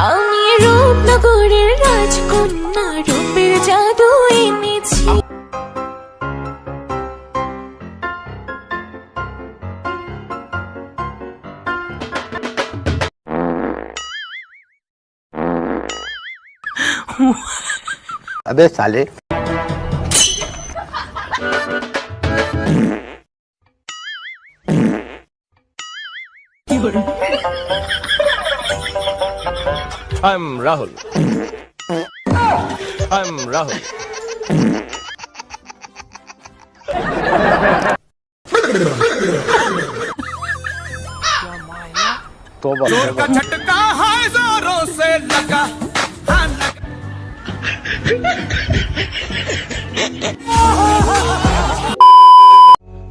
আমি রূপনগরের রাজকন্যা, রূপের জাদু এনেছি। अबे साले I'm Rahul. I'm Rahul. तोबा जोर का झटका है जोरों से लगा हाँ लगा।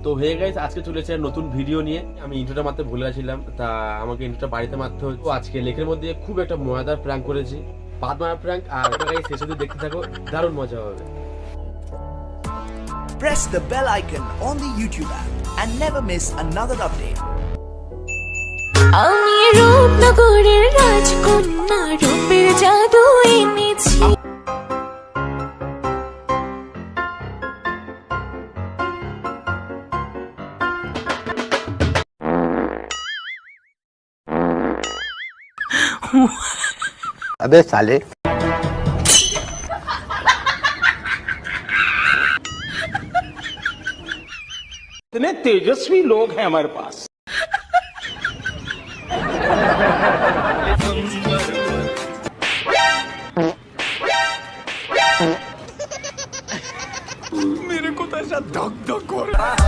তো হে গাইস, আজকে চলেছে নতুন ভিডিও নিয়ে। আমি ইন্ট্রোটা মারতে ভুলে গেছিলাম, তা আমাকে ইন্ট্রোটা বাড়িতে মারতে হচ্ছে। আজকে লেকের মধ্যে খুব একটা মজাদার প্র্যাঙ্ক করেছি, বাদ মারা প্র্যাঙ্ক। আর গাইস শেষ অবধি দেখতে থাকো, দারুণ মজা হবে। Press the bell icon on the YouTube app and never miss another update. আমি রূপনগরের রাজকন্যা, রূপের জাদু এনেছি। अबे साले इतने तेजस्वी लोग हैं हमारे पास। मेरे को तो ऐसा धक धक हो रहा है।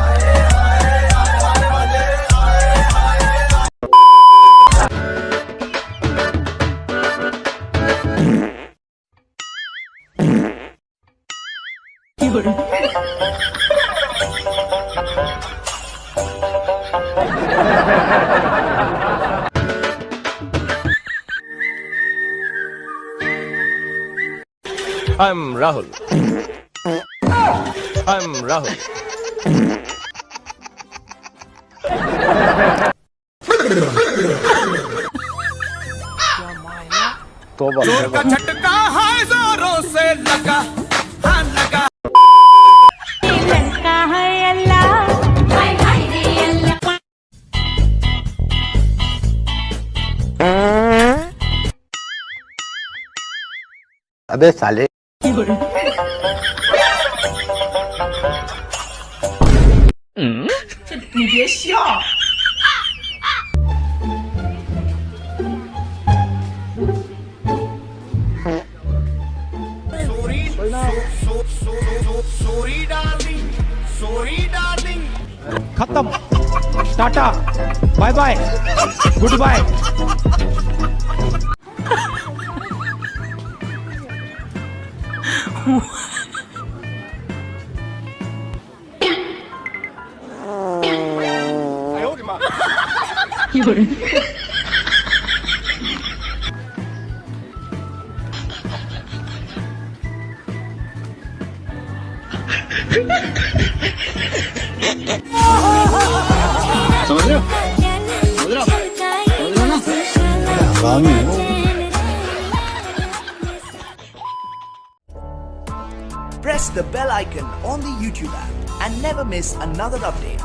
I'm Rahul. I'm Rahul. तोबा जोर का झटका है जोरों से लगा हाँ लगा। लड़का है अल्लाह, हाय हाय रे अल्लाह। अबे साले Sorry darling, sorry darling. खत्म, tata, bye bye, goodbye. समझ रहे हो? समझ रहे हो ना? Press the bell icon on the YouTube app and never miss another update.